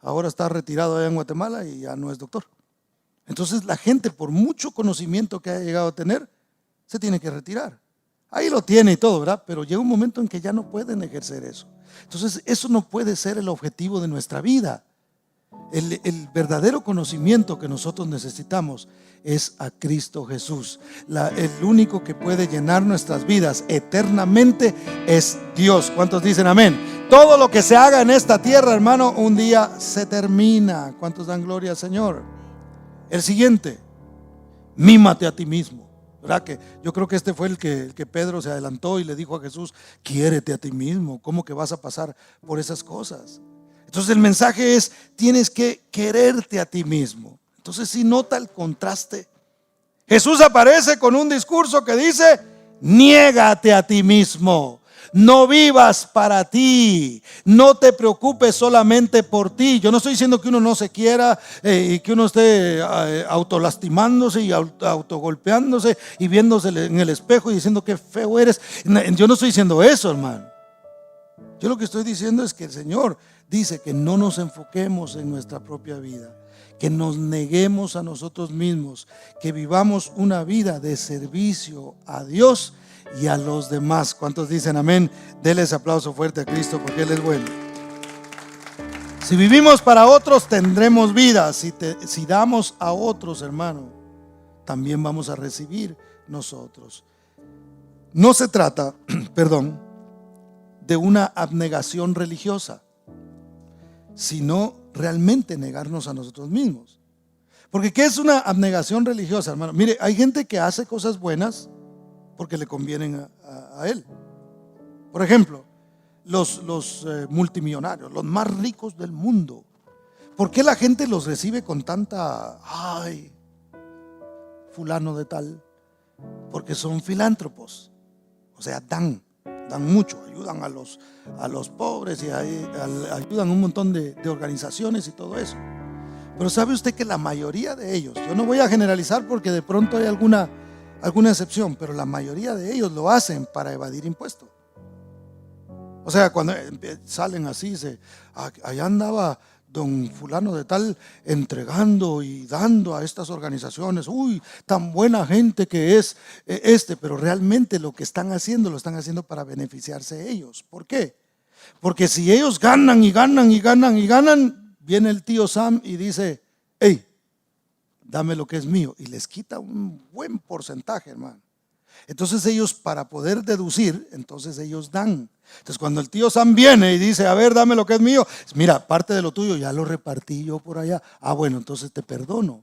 Speaker 1: ahora está retirado allá en Guatemala y ya no es doctor. Entonces la gente, por mucho conocimiento que haya llegado a tener, se tiene que retirar. Ahí lo tiene y todo, ¿verdad? Pero llega un momento en que ya no pueden ejercer eso. Entonces eso no puede ser el objetivo de nuestra vida. El verdadero conocimiento que nosotros necesitamos es a Cristo Jesús. El único que puede llenar nuestras vidas eternamente es Dios. ¿Cuántos dicen amén? Todo lo que se haga en esta tierra, hermano, un día se termina. ¿Cuántos dan gloria al Señor? El siguiente: mímate a ti mismo. ¿Verdad? Que yo creo que este fue el que Pedro se adelantó y le dijo a Jesús: quiérete a ti mismo. ¿Cómo que vas a pasar por esas cosas? Entonces el mensaje es: tienes que quererte a ti mismo. Entonces, si nota el contraste, Jesús aparece con un discurso que dice: niégate a ti mismo. No vivas para ti, no te preocupes solamente por ti. Yo no estoy diciendo que uno no se quiera y que uno esté autolastimándose y autogolpeándose y viéndose en el espejo y diciendo que feo eres. Yo no estoy diciendo eso, hermano. Yo lo que estoy diciendo es que el Señor dice que no nos enfoquemos en nuestra propia vida, que nos neguemos a nosotros mismos, que vivamos una vida de servicio a Dios y a los demás. ¿Cuántos dicen amén? Denle ese aplauso fuerte a Cristo porque Él es bueno. Si vivimos para otros, tendremos vida. Si damos a otros, hermano, también vamos a recibir nosotros. No se trata, perdón, de una abnegación religiosa, sino realmente negarnos a nosotros mismos. Porque ¿qué es una abnegación religiosa, hermano? Mire, hay gente que hace cosas buenas porque le convienen a él. Por ejemplo, los multimillonarios, los más ricos del mundo. ¿Por qué la gente los recibe con tanta, ay, fulano de tal? Porque son filántropos. O sea, dan mucho, ayudan a los pobres y ayudan a un montón de organizaciones y todo eso. Pero ¿sabe usted que la mayoría de ellos, yo no voy a generalizar porque de pronto hay alguna excepción, pero la mayoría de ellos lo hacen para evadir impuestos? O sea, cuando salen así, allá andaba don fulano de tal entregando y dando a estas organizaciones, uy, tan buena gente que es pero realmente lo que están haciendo, lo están haciendo para beneficiarse ellos. ¿Por qué? Porque si ellos ganan y ganan y ganan y ganan, viene el tío Sam y dice, hey, dame lo que es mío, y les quita un buen porcentaje, hermano. Entonces ellos, para poder deducir, entonces ellos dan. Entonces cuando el tío Sam viene y dice, a ver, dame lo que es mío, mira, parte de lo tuyo ya lo repartí yo por allá. Ah, bueno, entonces te perdono.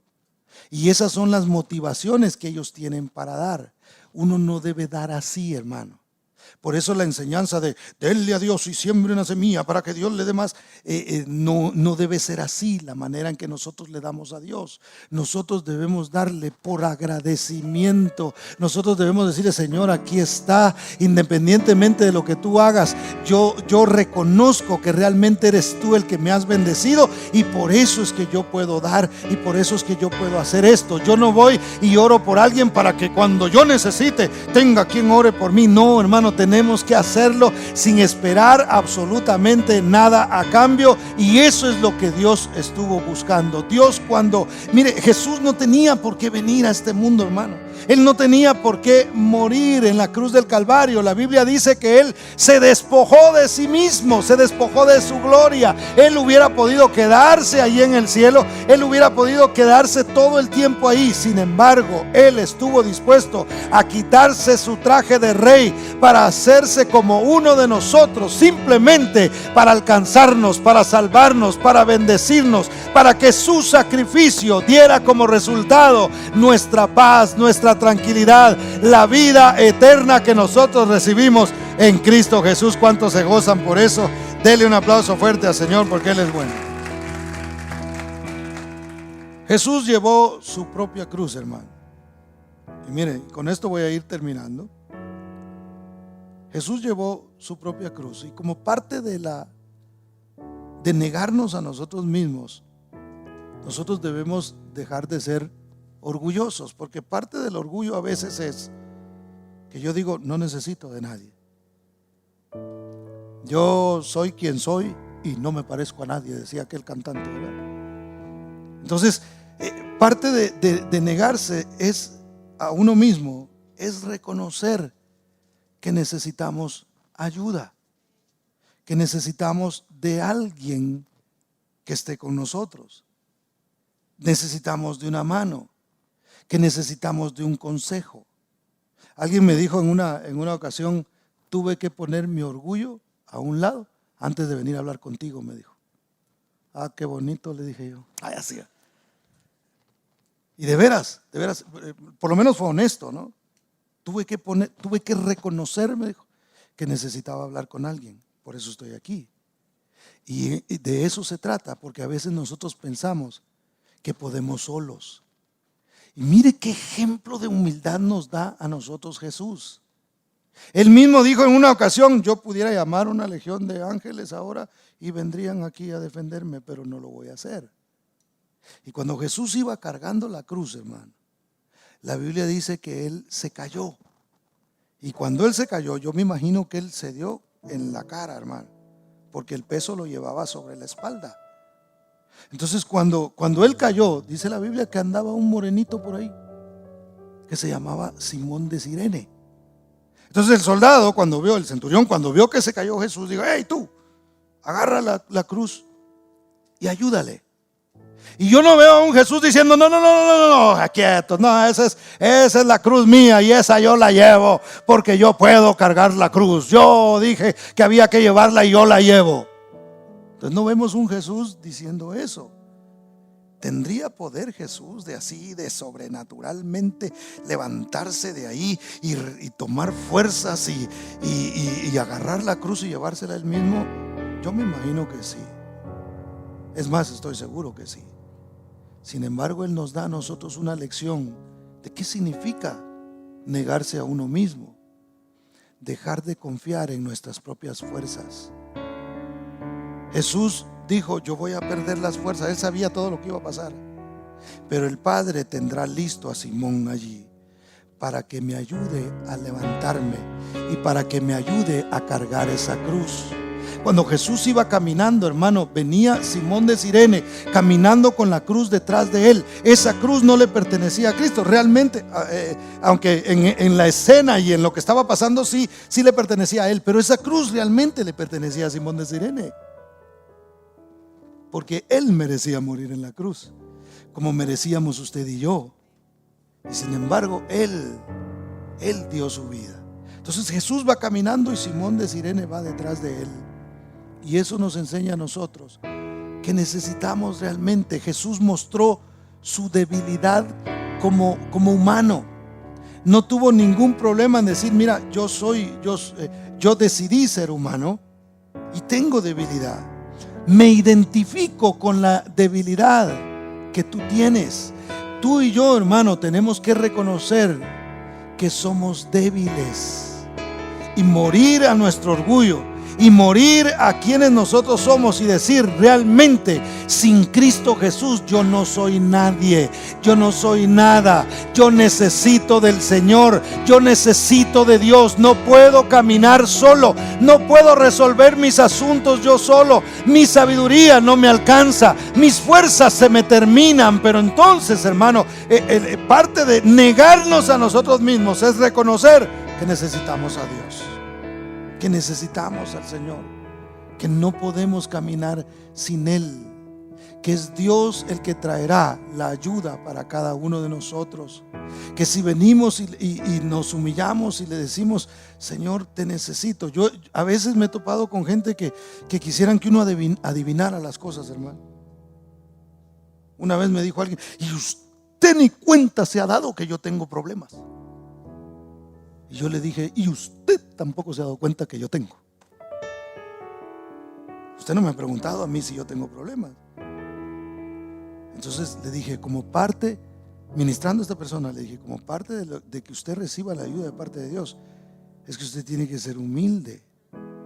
Speaker 1: Y esas son las motivaciones que ellos tienen para dar. Uno no debe dar así, hermano. Por eso la enseñanza de denle a Dios y siembre una semilla para que Dios le dé más, no debe ser así la manera en que nosotros le damos a Dios. Nosotros debemos darle por agradecimiento. Nosotros debemos decirle, Señor, aquí está, independientemente de lo que tú hagas, yo reconozco que realmente eres tú el que me has bendecido, y por eso es que yo puedo dar, y por eso es que yo puedo hacer esto. Yo no voy y oro por alguien para que cuando yo necesite tenga quien ore por mí. No, hermano, tenemos que hacerlo sin esperar absolutamente nada a cambio, y eso es lo que Dios estuvo buscando. Dios, mire, Jesús no tenía por qué venir a este mundo, hermano. Él no tenía por qué morir en la cruz del Calvario. La Biblia dice que Él se despojó de sí mismo, se despojó de su gloria. Él hubiera podido quedarse allí en el cielo, Él hubiera podido quedarse todo el tiempo ahí. Sin embargo, Él estuvo dispuesto a quitarse su traje de rey para hacerse como uno de nosotros, simplemente para alcanzarnos, para salvarnos, para bendecirnos, para que su sacrificio diera como resultado nuestra paz, nuestra tranquilidad, la vida eterna que nosotros recibimos en Cristo Jesús. ¿Cuántos se gozan por eso? Dele un aplauso fuerte al Señor porque Él es bueno. Jesús llevó su propia cruz, hermano. Y mire, con esto voy a ir terminando. Jesús llevó su propia cruz, y como parte de negarnos a nosotros mismos, nosotros debemos dejar de ser orgullosos, porque parte del orgullo a veces es que yo digo, no necesito de nadie. Yo soy quien soy y no me parezco a nadie, decía aquel cantante, ¿verdad? Entonces, parte de negarse es a uno mismo, es reconocer que necesitamos ayuda, que necesitamos de alguien que esté con nosotros, necesitamos de una mano, que necesitamos de un consejo. Alguien me dijo en una ocasión, tuve que poner mi orgullo a un lado antes de venir a hablar contigo, me dijo. Ah, qué bonito, le dije yo. Ay, así. Y de veras, por lo menos fue honesto, ¿no? Tuve que reconocer, me dijo, que necesitaba hablar con alguien. Por eso estoy aquí. Y de eso se trata, porque a veces nosotros pensamos que podemos solos. Y mire qué ejemplo de humildad nos da a nosotros Jesús. Él mismo dijo en una ocasión: yo pudiera llamar una legión de ángeles ahora y vendrían aquí a defenderme, pero no lo voy a hacer. Y cuando Jesús iba cargando la cruz, hermano, la Biblia dice que Él se cayó. Y cuando Él se cayó, yo me imagino que Él se dio en la cara, hermano, porque el peso lo llevaba sobre la espalda. Entonces cuando Él cayó, dice la Biblia que andaba un morenito por ahí que se llamaba Simón de Cirene. Entonces el soldado, el centurión, cuando vio que se cayó Jesús, dijo: hey, tú, agarra la cruz y ayúdale. Y yo no veo a un Jesús diciendo: no, quietos, no, esa es la cruz mía y esa yo la llevo porque yo puedo cargar la cruz. Yo dije que había que llevarla y yo la llevo. Entonces no vemos un Jesús diciendo eso. ¿Tendría poder Jesús de sobrenaturalmente levantarse de ahí y tomar fuerzas y agarrar la cruz y llevársela él mismo? Yo me imagino que sí. Es más, estoy seguro que sí. Sin embargo, Él nos da a nosotros una lección de qué significa negarse a uno mismo, dejar de confiar en nuestras propias fuerzas. Jesús dijo: yo voy a perder las fuerzas. Él sabía todo lo que iba a pasar, pero el Padre tendrá listo a Simón allí para que me ayude a levantarme y para que me ayude a cargar esa cruz. Cuando Jesús iba caminando, hermano, venía Simón de Cirene caminando con la cruz detrás de él. Esa cruz no le pertenecía a Cristo realmente, aunque en la escena y en lo que estaba pasando sí le pertenecía a él, pero esa cruz realmente le pertenecía a Simón de Cirene, porque él merecía morir en la cruz, como merecíamos usted y yo. Y sin embargo, él dio su vida. Entonces Jesús va caminando y Simón de Cirene va detrás de él. Y eso nos enseña a nosotros que necesitamos realmente. Jesús mostró su debilidad como humano. No tuvo ningún problema en decir: mira, yo decidí ser humano y tengo debilidad. Me identifico con la debilidad que tú tienes. Tú y yo, hermano, tenemos que reconocer que somos débiles y morir a nuestro orgullo y morir a quienes nosotros somos y decir: realmente sin Cristo Jesús yo no soy nadie, yo no soy nada, yo necesito del Señor, yo necesito de Dios. No puedo caminar solo, no puedo resolver mis asuntos yo solo, mi sabiduría no me alcanza, mis fuerzas se me terminan. Pero entonces, hermano, parte de negarnos a nosotros mismos es reconocer que necesitamos a Dios, que necesitamos al Señor, que no podemos caminar sin Él, que es Dios el que traerá la ayuda para cada uno de nosotros, que si venimos y nos humillamos y le decimos: Señor, te necesito. Yo a veces me he topado con gente que quisieran que uno adivinara las cosas, hermano. Una vez me dijo alguien: y usted ni cuenta se ha dado que yo tengo problemas. Y yo le dije: y usted tampoco se ha dado cuenta que yo tengo. Usted no me ha preguntado a mí si yo tengo problemas. Entonces le dije, como parte, ministrando a esta persona, le dije: como parte de que usted reciba la ayuda de parte de Dios, es que usted tiene que ser humilde,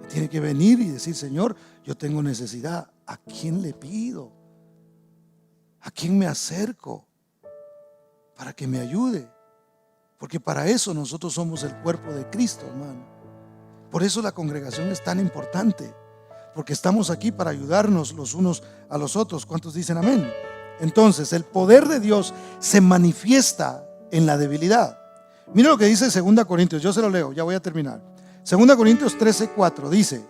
Speaker 1: tiene que venir y decir: Señor, yo tengo necesidad. ¿A quién le pido? ¿A quién me acerco para que me ayude? Porque para eso nosotros somos el cuerpo de Cristo, hermano. Por eso la congregación es tan importante, porque estamos aquí para ayudarnos los unos a los otros. ¿Cuántos dicen amén? Entonces, el poder de Dios se manifiesta en la debilidad. Mira lo que dice 2 Corintios, yo se lo leo, ya voy a terminar. 2 Corintios 13:4 dice: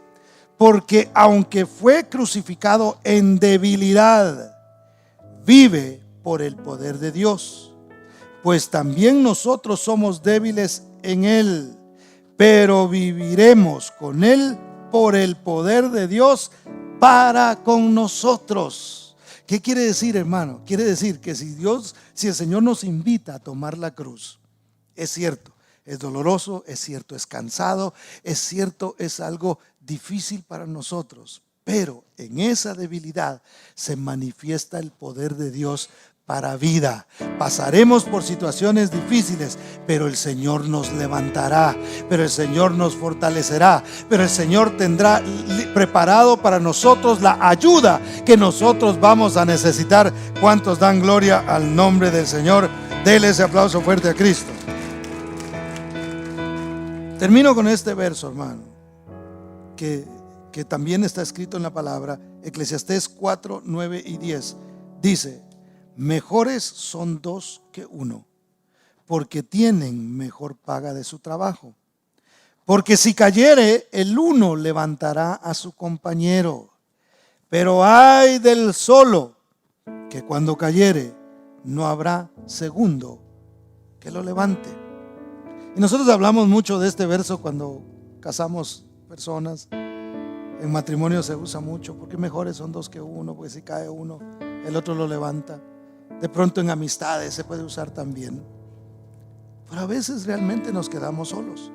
Speaker 1: porque aunque fue crucificado en debilidad, vive por el poder de Dios. Pues también nosotros somos débiles en Él, pero viviremos con Él por el poder de Dios para con nosotros. ¿Qué quiere decir, hermano? Quiere decir que si el Señor nos invita a tomar la cruz, es cierto, es doloroso, es cierto, es cansado, es cierto, es algo difícil para nosotros, pero en esa debilidad se manifiesta el poder de Dios para vida. Pasaremos por situaciones difíciles, pero el Señor nos levantará, pero el Señor nos fortalecerá, pero el Señor tendrá preparado para nosotros la ayuda que nosotros vamos a necesitar. ¿Cuántos dan gloria al nombre del Señor? Dele ese aplauso fuerte a Cristo. Termino con este verso, hermano, que también está escrito en la palabra. Eclesiastés 4, 9 y 10 dice: mejores son dos que uno, porque tienen mejor paga de su trabajo. Porque si cayere, el uno levantará a su compañero. Pero ay del solo, que cuando cayere, no habrá segundo que lo levante. Y nosotros hablamos mucho de este verso cuando casamos personas. En matrimonio se usa mucho, porque mejores son dos que uno, porque si cae uno, el otro lo levanta. De pronto en amistades se puede usar también. Pero a veces realmente nos quedamos solos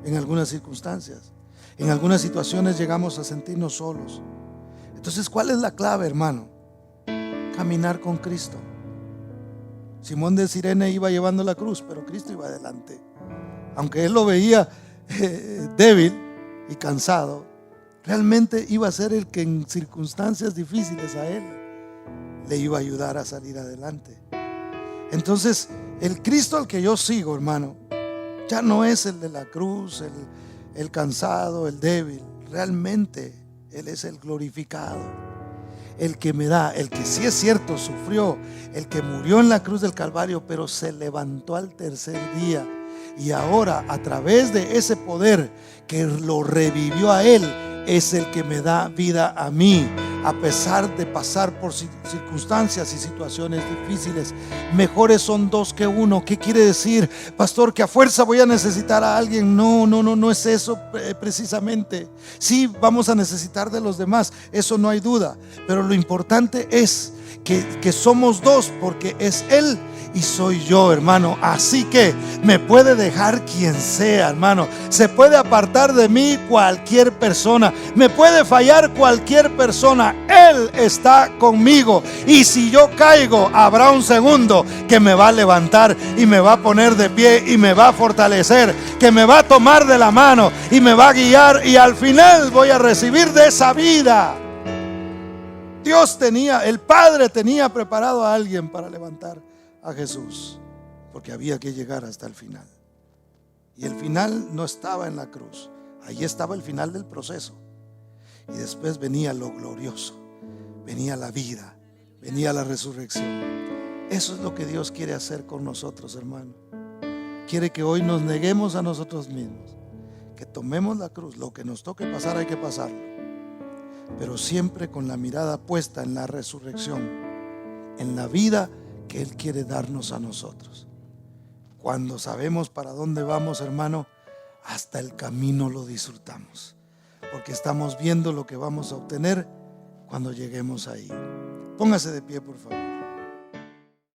Speaker 1: en algunas circunstancias. En algunas situaciones llegamos a sentirnos solos. Entonces, ¿cuál es la clave, hermano? Caminar con Cristo. Simón de Cirene iba llevando la cruz, pero Cristo iba adelante. Aunque él lo veía débil y cansado, realmente iba a ser el que en circunstancias difíciles a él le iba a ayudar a salir adelante. Entonces, el Cristo al que yo sigo, hermano, ya no es el de la cruz, el cansado, el débil. Realmente Él es el glorificado, el que me da, el que sí es cierto sufrió, el que murió en la cruz del Calvario, pero se levantó al tercer día. Y ahora, a través de ese poder que lo revivió a Él, es el que me da vida a mí, a pesar de pasar por circunstancias y situaciones difíciles. Mejores son dos que uno. ¿Qué quiere decir, pastor? ¿Que a fuerza voy a necesitar a alguien? No es eso precisamente. Sí, vamos a necesitar de los demás, eso no hay duda. Pero lo importante es que somos dos, porque es Él y soy yo, hermano. Así que me puede dejar quien sea, hermano. Se puede apartar de mí cualquier persona, me puede fallar cualquier persona. Él está conmigo, y si yo caigo, habrá un segundo que me va a levantar y me va a poner de pie y me va a fortalecer, que me va a tomar de la mano y me va a guiar, y al final voy a recibir de esa vida. El Padre tenía preparado a alguien para levantar a Jesús, porque había que llegar hasta el final. Y el final no estaba en la cruz, ahí estaba el final del proceso. Y después venía lo glorioso, venía la vida, venía la resurrección. Eso es lo que Dios quiere hacer con nosotros, hermano. Quiere que hoy nos neguemos a nosotros mismos, que tomemos la cruz. Lo que nos toque pasar, hay que pasarlo, pero siempre con la mirada puesta en la resurrección, en la vida que Él quiere darnos a nosotros. Cuando sabemos para dónde vamos, hermano, hasta el camino lo disfrutamos, porque estamos viendo lo que vamos a obtener cuando lleguemos ahí. Póngase de pie, por favor.